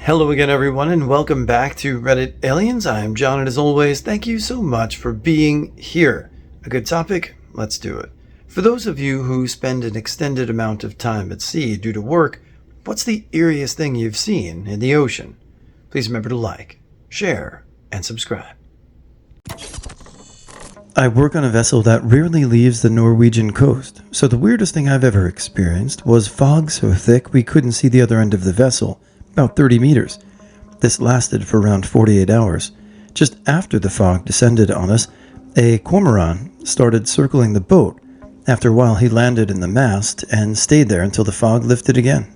Hello again, everyone, and welcome back to Reddit Aliens. I am John, and as always, thank you so much for being here. A good topic? Let's do it. For those of you who spend an extended amount of time at sea due to work, what's the eeriest thing you've seen in the ocean? Please remember to like, share, and subscribe. I work on a vessel that rarely leaves the Norwegian coast, so the weirdest thing I've ever experienced was fog so thick we couldn't see the other end of the vessel. About 30 meters. This lasted for around 48 hours. Just after the fog descended on us, a cormorant started circling the boat. After a while, he landed in the mast and stayed there until the fog lifted again.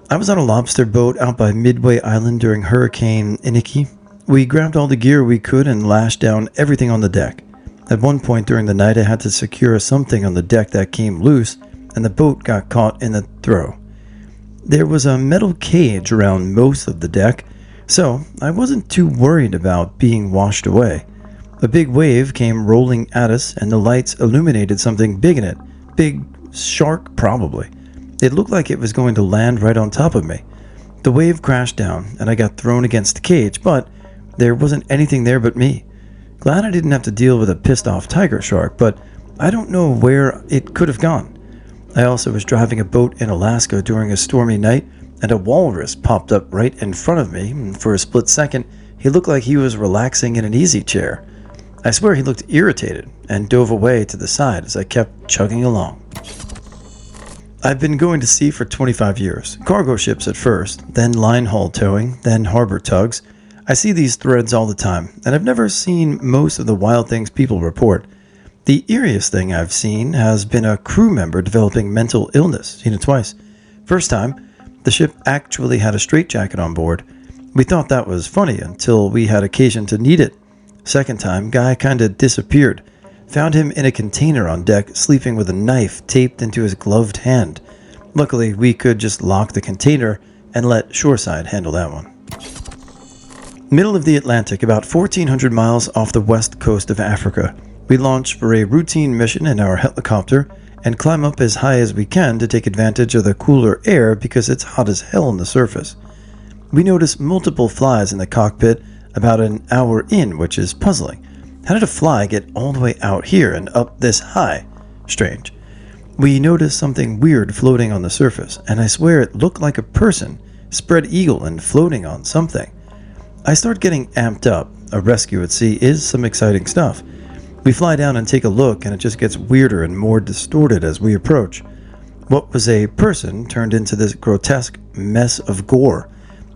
I was on a lobster boat out by Midway Island during Hurricane Iniki. We grabbed all the gear we could and lashed down everything on the deck. At one point during the night, I had to secure something on the deck that came loose, and the boat got caught in the throw. There was a metal cage around most of the deck, so I wasn't too worried about being washed away. A big wave came rolling at us, and the lights illuminated something big in it. Big shark, probably. It looked like it was going to land right on top of me. The wave crashed down, and I got thrown against the cage, but there wasn't anything there but me. Glad I didn't have to deal with a pissed-off tiger shark, but I don't know where it could have gone. I also was driving a boat in Alaska during a stormy night, and a walrus popped up right in front of me, and for a split second, he looked like he was relaxing in an easy chair. I swear he looked irritated, and dove away to the side as I kept chugging along. I've been going to sea for 25 years. Cargo ships at first, then line haul towing, then harbor tugs. I see these threads all the time, and I've never seen most of the wild things people report. The eeriest thing I've seen has been a crew member developing mental illness. Seen it twice. First time, the ship actually had a straitjacket on board. We thought that was funny until we had occasion to need it. Second time, guy kinda disappeared. Found him in a container on deck, sleeping with a knife taped into his gloved hand. Luckily, we could just lock the container and let shoreside handle that one. Middle of the Atlantic, about 1,400 miles off the west coast of Africa. We launch for a routine mission in our helicopter and climb up as high as we can to take advantage of the cooler air because it's hot as hell on the surface. We notice multiple flies in the cockpit about an hour in, which is puzzling. How did a fly get all the way out here and up this high? Strange. We notice something weird floating on the surface, and I swear it looked like a person, spread eagle and floating on something. I start getting amped up. A rescue at sea is some exciting stuff. We fly down and take a look, and it just gets weirder and more distorted as we approach. What was a person turned into this grotesque mess of gore.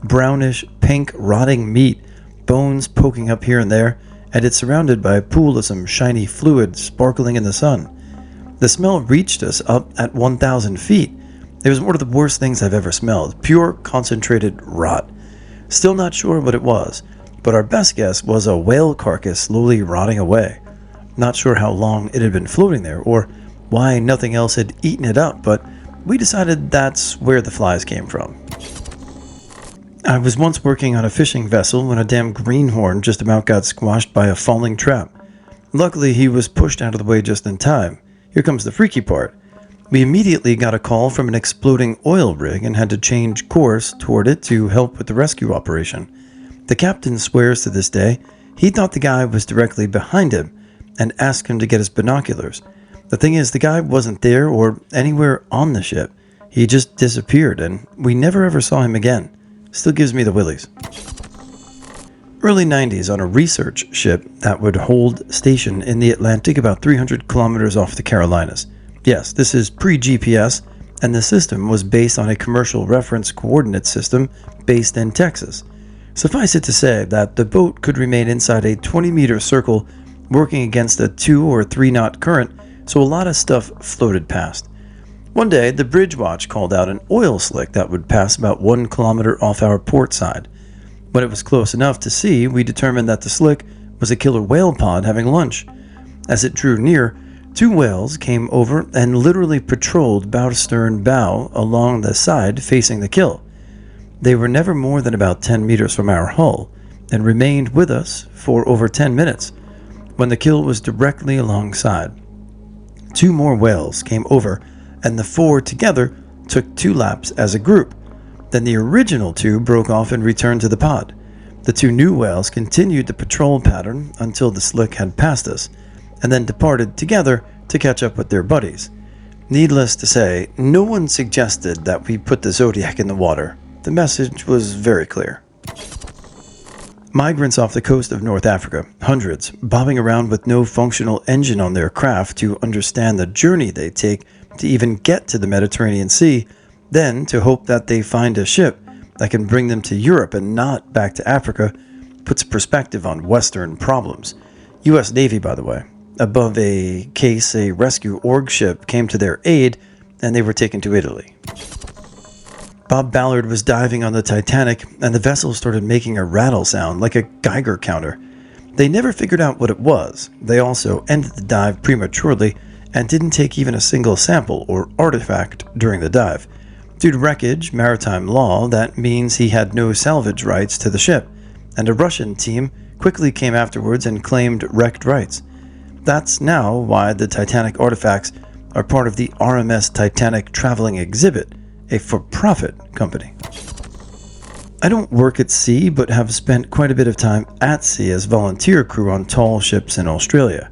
Brownish, pink, rotting meat, bones poking up here and there, and it's surrounded by a pool of some shiny fluid sparkling in the sun. The smell reached us up at 1,000 feet. It was one of the worst things I've ever smelled. Pure, concentrated rot. Still not sure what it was, but our best guess was a whale carcass slowly rotting away. Not sure how long it had been floating there, or why nothing else had eaten it up, but we decided that's where the flies came from. I was once working on a fishing vessel when a damn greenhorn just about got squashed by a falling trap. Luckily, he was pushed out of the way just in time. Here comes the freaky part. We immediately got a call from an exploding oil rig and had to change course toward it to help with the rescue operation. The captain swears to this day he thought the guy was directly behind him, and asked him to get his binoculars. The thing is, the guy wasn't there or anywhere on the ship. He just disappeared, and we never ever saw him again. Still gives me the willies. Early 90s on a research ship that would hold station in the Atlantic about 300 kilometers off the Carolinas. Yes, this is pre-GPS, and the system was based on a commercial reference coordinate system based in Texas. Suffice it to say that the boat could remain inside a 20-meter circle working against a 2 or 3 knot current, so a lot of stuff floated past. One day, the bridge watch called out an oil slick that would pass about 1 kilometer off our port side. When it was close enough to see, we determined that the slick was a killer whale pod having lunch. As it drew near, 2 whales came over and literally patrolled bow to stern bow along the side facing the kill. They were never more than about 10 meters from our hull, and remained with us for over 10 minutes. When the kill was directly alongside, 2 more whales came over, and the 4 together took 2 laps as a group. Then the original two broke off and returned to the pod. The two new whales continued the patrol pattern until the slick had passed us, and then departed together to catch up with their buddies. Needless to say, no one suggested that we put the Zodiac in the water. The message was very clear. Migrants off the coast of North Africa, hundreds, bobbing around with no functional engine on their craft to understand the journey they take to even get to the Mediterranean Sea, then to hope that they find a ship that can bring them to Europe and not back to Africa, puts perspective on Western problems. U.S. Navy, by the way. Above a case, a rescue org ship came to their aid, and they were taken to Italy. Bob Ballard was diving on the Titanic, and the vessel started making a rattle sound like a Geiger counter. They never figured out what it was. They also ended the dive prematurely and didn't take even a single sample or artifact during the dive. Due to wreckage, maritime law, that means he had no salvage rights to the ship, and a Russian team quickly came afterwards and claimed wrecked rights. That's now why the Titanic artifacts are part of the RMS Titanic Traveling Exhibit, a for-profit company. I don't work at sea, but have spent quite a bit of time at sea as volunteer crew on tall ships in Australia.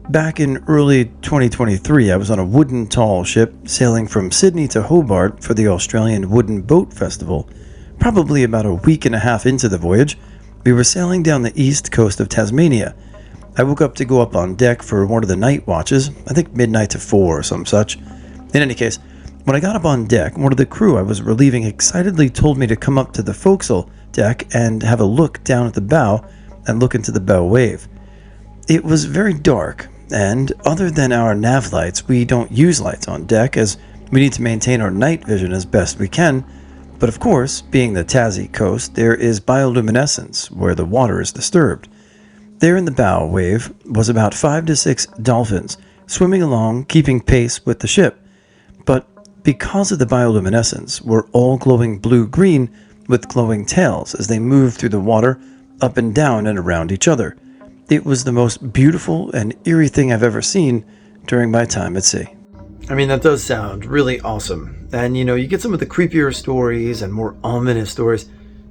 Back in early 2023, I was on a wooden tall ship sailing from Sydney to Hobart for the Australian Wooden Boat Festival. Probably about a week and a half into the voyage, we were sailing down the east coast of Tasmania. I woke up to go up on deck for one of the night watches, I think midnight to 4 or some such. In any case, when I got up on deck, one of the crew I was relieving excitedly told me to come up to the forecastle deck and have a look down at the bow and look into the bow wave. It was very dark, and other than our nav lights, we don't use lights on deck as we need to maintain our night vision as best we can. But of course, being the Tassie coast, there is bioluminescence where the water is disturbed. There in the bow wave was about 5 to 6 dolphins swimming along, keeping pace with the ship. But because of the bioluminescence, were all glowing blue-green with glowing tails as they moved through the water, up and down and around each other. It was the most beautiful and eerie thing I've ever seen during my time at sea. I mean, that does sound really awesome. And you get some of the creepier stories and more ominous stories.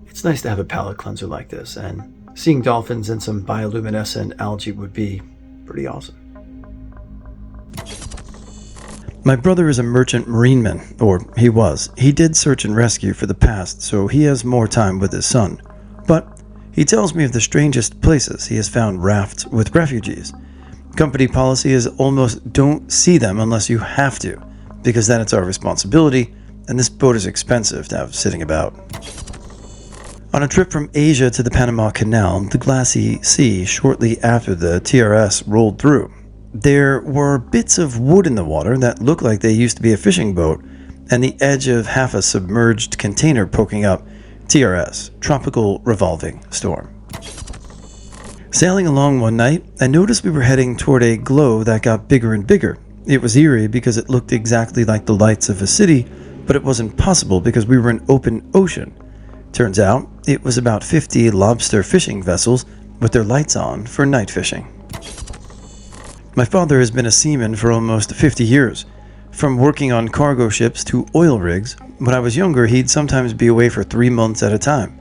It's nice to have a palate cleanser like this, and seeing dolphins in some bioluminescent algae would be pretty awesome. My brother is a merchant marineman, or he was. He did search and rescue for the past, so he has more time with his son. But he tells me of the strangest places he has found rafts with refugees. Company policy is almost don't see them unless you have to, because then it's our responsibility, and this boat is expensive to have sitting about. On a trip from Asia to the Panama Canal, the glassy sea shortly after the TRS rolled through, there were bits of wood in the water that looked like they used to be a fishing boat, and the edge of half a submerged container poking up. TRS, Tropical Revolving Storm. Sailing along one night, I noticed we were heading toward a glow that got bigger and bigger. It was eerie because it looked exactly like the lights of a city, but it wasn't possible because we were in open ocean. Turns out, it was about 50 lobster fishing vessels with their lights on for night fishing. My father has been a seaman for almost 50 years. From working on cargo ships to oil rigs, when I was younger he'd sometimes be away for 3 months at a time.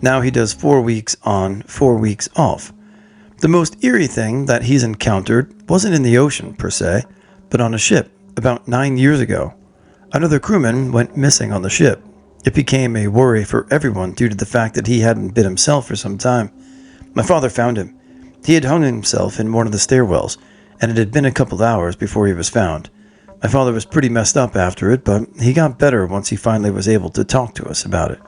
Now he does 4 weeks on, 4 weeks off. The most eerie thing that he's encountered wasn't in the ocean per se, but on a ship about 9 years ago. Another crewman went missing on the ship. It became a worry for everyone due to the fact that he hadn't been himself for some time. My father found him. He had hung himself in one of the stairwells, and it had been a couple hours before he was found. My father was pretty messed up after it, but he got better once he finally was able to talk to us about it.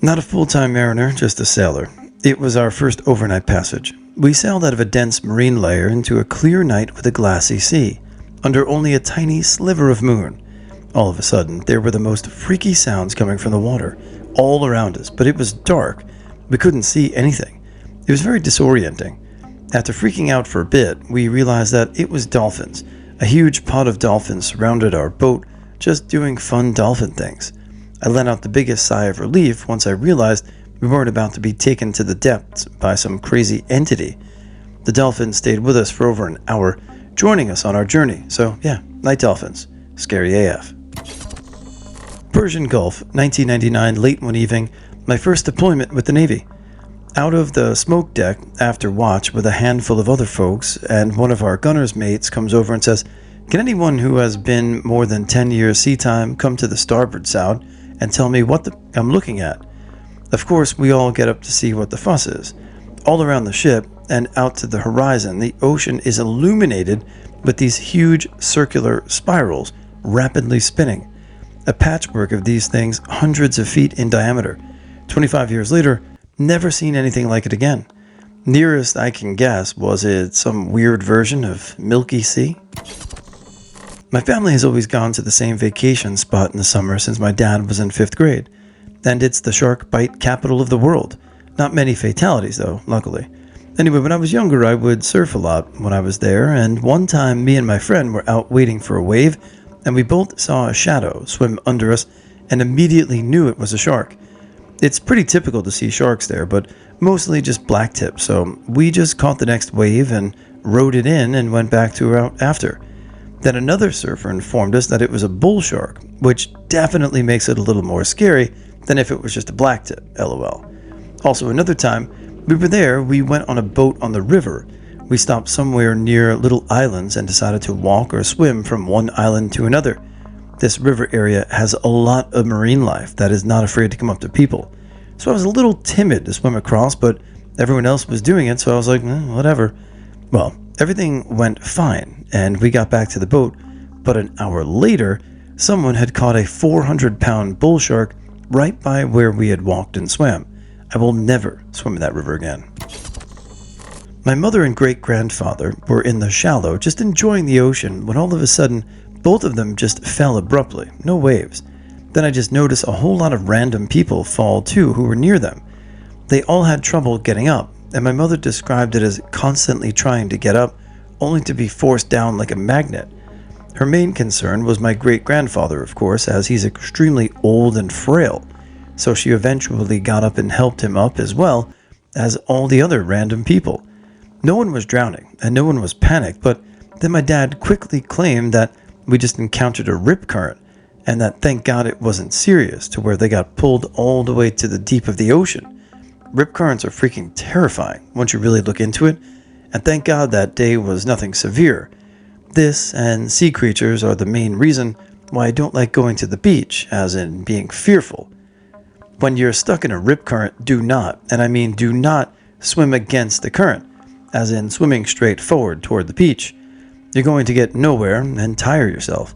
Not a full-time mariner, just a sailor. It was our first overnight passage. We sailed out of a dense marine layer into a clear night with a glassy sea, under only a tiny sliver of moon. All of a sudden, there were the most freaky sounds coming from the water, all around us, but it was dark. We couldn't see anything. It was very disorienting. After freaking out for a bit, we realized that it was dolphins. A huge pod of dolphins surrounded our boat, just doing fun dolphin things. I let out the biggest sigh of relief once I realized we weren't about to be taken to the depths by some crazy entity. The dolphins stayed with us for over an hour, joining us on our journey. So yeah, night dolphins. Scary AF. Persian Gulf, 1999, late one evening, my first deployment with the Navy. Out of the smoke deck, after watch with a handful of other folks, and one of our gunner's mates comes over and says, "Can anyone who has been more than 10 years sea time come to the starboard side and tell me what I'm looking at?" Of course, we all get up to see what the fuss is. All around the ship and out to the horizon, the ocean is illuminated with these huge circular spirals rapidly spinning. A patchwork of these things hundreds of feet in diameter. 25 years later, never seen anything like it again. Nearest I can guess, was it some weird version of Milky Sea? My family has always gone to the same vacation spot in the summer since my dad was in 5th grade. And it's the shark bite capital of the world. Not many fatalities though, luckily. Anyway, when I was younger, I would surf a lot when I was there, and one time me and my friend were out waiting for a wave, and we both saw a shadow swim under us and immediately knew it was a shark. It's pretty typical to see sharks there, but mostly just blacktip, so we just caught the next wave and rode it in and went back to our out after. Then another surfer informed us that it was a bull shark, which definitely makes it a little more scary than if it was just a blacktip, lol. Also, another time we were there, we went on a boat on the river. We stopped somewhere near little islands and decided to walk or swim from one island to another. This river area has a lot of marine life that is not afraid to come up to people. So I was a little timid to swim across, but everyone else was doing it, so I was like, whatever. Well, everything went fine, and we got back to the boat, but an hour later, someone had caught a 400-pound bull shark right by where we had walked and swam. I will never swim in that river again. My mother and great-grandfather were in the shallow, just enjoying the ocean, when all of a sudden, both of them just fell abruptly, no waves. Then I just noticed a whole lot of random people fall too who were near them. They all had trouble getting up, and my mother described it as constantly trying to get up, only to be forced down like a magnet. Her main concern was my great-grandfather, of course, as he's extremely old and frail, so she eventually got up and helped him up as well as all the other random people. No one was drowning, and no one was panicked, but then my dad quickly claimed that we just encountered a rip current, and that thank God it wasn't serious to where they got pulled all the way to the deep of the ocean. Rip currents are freaking terrifying once you really look into it, and thank God that day was nothing severe. This and sea creatures are the main reason why I don't like going to the beach, as in being fearful. When you're stuck in a rip current, do not, and I mean do not, swim against the current, as in swimming straight forward toward the beach. You're going to get nowhere and tire yourself.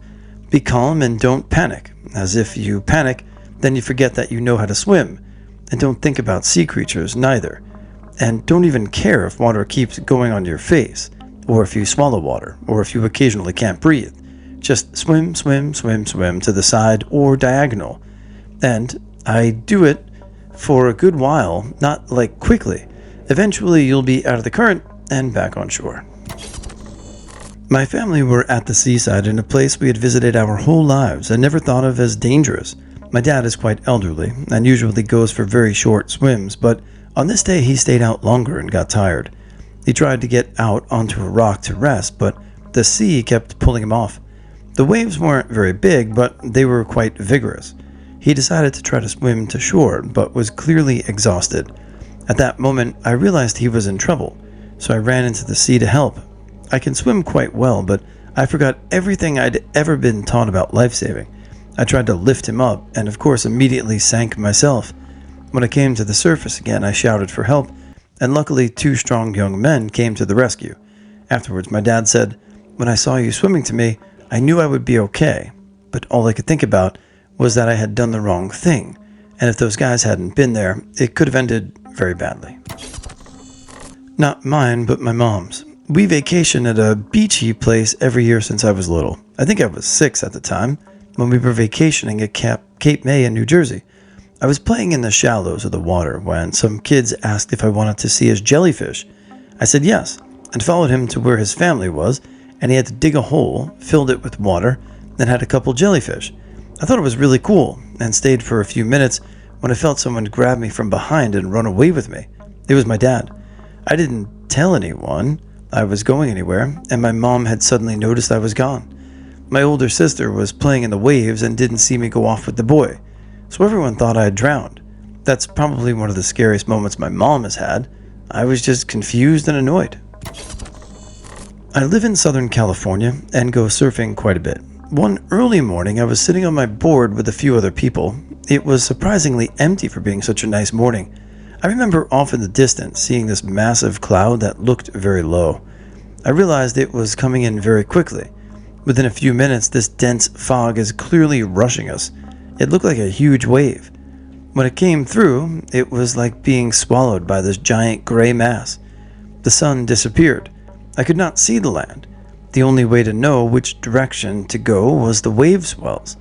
Be calm and don't panic, as if you panic, then you forget that you know how to swim. And don't think about sea creatures neither. And don't even care if water keeps going on your face, or if you swallow water, or if you occasionally can't breathe. Just swim, swim, swim, swim to the side or diagonal. And I do it for a good while, not like quickly. Eventually you'll be out of the current and back on shore. My family were at the seaside in a place we had visited our whole lives and never thought of as dangerous. My dad is quite elderly and usually goes for very short swims, but on this day he stayed out longer and got tired. He tried to get out onto a rock to rest, but the sea kept pulling him off. The waves weren't very big, but they were quite vigorous. He decided to try to swim to shore, but was clearly exhausted. At that moment, I realized he was in trouble, so I ran into the sea to help. I can swim quite well, but I forgot everything I'd ever been taught about life-saving. I tried to lift him up, and of course immediately sank myself. When I came to the surface again, I shouted for help, and luckily 2 strong young men came to the rescue. Afterwards, my dad said, "When I saw you swimming to me, I knew I would be okay, but all I could think about was that I had done the wrong thing, and if those guys hadn't been there, it could have ended very badly." Not mine, but my mom's. We vacation at a beachy place every year since I was little. I think I was 6 at the time, when we were vacationing at Cape May in New Jersey. I was playing in the shallows of the water when some kids asked if I wanted to see his jellyfish. I said yes, and followed him to where his family was, and he had to dig a hole, filled it with water, and had a couple jellyfish. I thought it was really cool, and stayed for a few minutes when I felt someone grab me from behind and run away with me. It was my dad. I didn't tell anyone I was going anywhere, and my mom had suddenly noticed I was gone. My older sister was playing in the waves and didn't see me go off with the boy, so everyone thought I had drowned. That's probably one of the scariest moments my mom has had. I was just confused and annoyed. I live in Southern California and go surfing quite a bit. One early morning, I was sitting on my board with a few other people. It was surprisingly empty for being such a nice morning. I remember off in the distance seeing this massive cloud that looked very low. I realized it was coming in very quickly. Within a few minutes, this dense fog is clearly rushing us. It looked like a huge wave. When it came through, it was like being swallowed by this giant gray mass. The sun disappeared. I could not see the land. The only way to know which direction to go was the wave swells.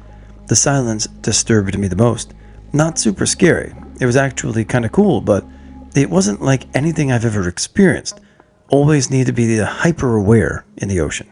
The silence disturbed me the most. Not super scary. It was actually kind of cool, but it wasn't like anything I've ever experienced. Always need to be hyper aware in the ocean.